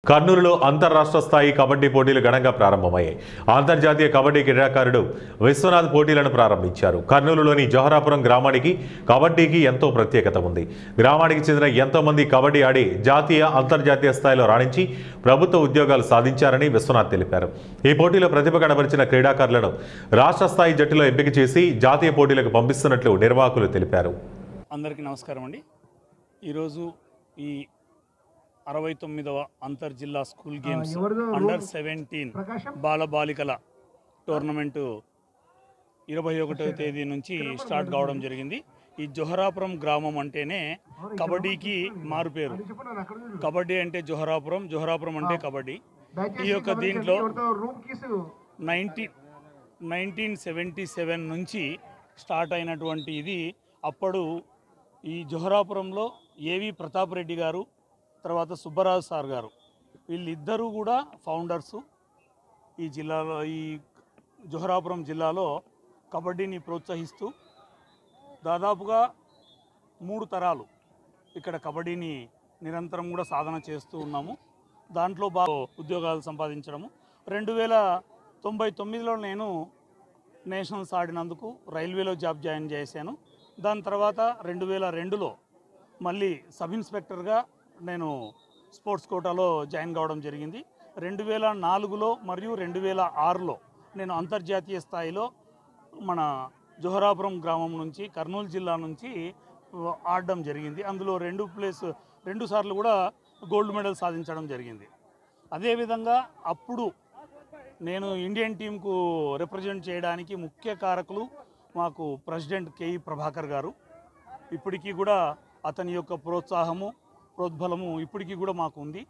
కర్నూలులో అంతర్రాష్ట్ర స్థాయి కబడ్డీ పోటీలు ఘనంగా ప్రారంభమయ్యాయి. అంతర్జాతీయ కబడ్డీ క్రీడాకారుడు విశ్వనాథ్ పోటీలను ప్రారంభించారు. కర్నూలులోని జోహరాపురం గ్రామానికి కబడ్డీకి ఎంతో ప్రత్యేకత ఉంది. గ్రామానికి చెందిన ఎంతో మంది కబడ్డీ ఆడి జాతీయ, అంతర్జాతీయ స్థాయిలో రాణించి ప్రభుత్వ ఉద్యోగాలు సాధించారని విశ్వనాథ్ తెలిపారు. ఈ పోటీలో ప్రతిభ కనబరిచిన క్రీడాకారులను రాష్ట్ర స్థాయి జట్టులో ఎంపిక చేసి జాతీయ పోటీలకు పంపిస్తున్నట్లు నిర్వాహకులు తెలిపారు. అందరికీ నమస్కారం అండి. ఈరోజు ఈ 69వ అంతర్జిల్లా స్కూల్ గేమ్స్ అండర్ 17 బాలబాలికల టోర్నమెంటు 21వ తేదీ నుంచి స్టార్ట్ కావడం జరిగింది. ఈ జోహరాపురం గ్రామం అంటేనే కబడ్డీకి మారుపేరు. కబడ్డీ అంటే జోహరాపురం, జోహరాపురం అంటే కబడ్డీ. ఈ యొక్క దీంట్లో 1977 నుంచి స్టార్ట్ అయినటువంటి ఇది. అప్పుడు ఈ జోహరాపురంలో ఏవి ప్రతాప్ రెడ్డి గారు, తర్వాత సుబ్బరాజు సార్ గారు, వీళ్ళిద్దరూ కూడా ఫౌండర్సు. ఈ జిల్లాలో, ఈ జోహరాపురం జిల్లాలో కబడ్డీని ప్రోత్సహిస్తూ దాదాపుగా 3 తరాలు ఇక్కడ కబడ్డీని నిరంతరం కూడా సాధన చేస్తూ ఉన్నాము. దాంట్లో బాగా ఉద్యోగాలు సంపాదించడము. 2099లో నేను నేషనల్స్ ఆడినందుకు రైల్వేలో జాబ్ జాయిన్ చేశాను. దాని తర్వాత 2002లో మళ్ళీ సబ్ ఇన్స్పెక్టర్గా నేను స్పోర్ట్స్ కోటాలో జాయిన్ కావడం జరిగింది. 2004లో మరియు 2006లో నేను అంతర్జాతీయ స్థాయిలో మన జోహరాపురం గ్రామం నుంచి, కర్నూలు జిల్లా నుంచి ఆడడం జరిగింది. అందులో 2 సార్లు కూడా గోల్డ్ మెడల్ సాధించడం జరిగింది. అదేవిధంగా అప్పుడు నేను ఇండియన్ టీంకు రిప్రజెంట్ చేయడానికి ముఖ్య కారకులు మాకు ప్రెసిడెంట్ కేఈ ప్రభాకర్ గారు. ఇప్పటికీ కూడా అతని యొక్క ప్రోత్సాహము, ప్రోద్బలము ఇప్పటికీ కూడా మాకు ఉంది.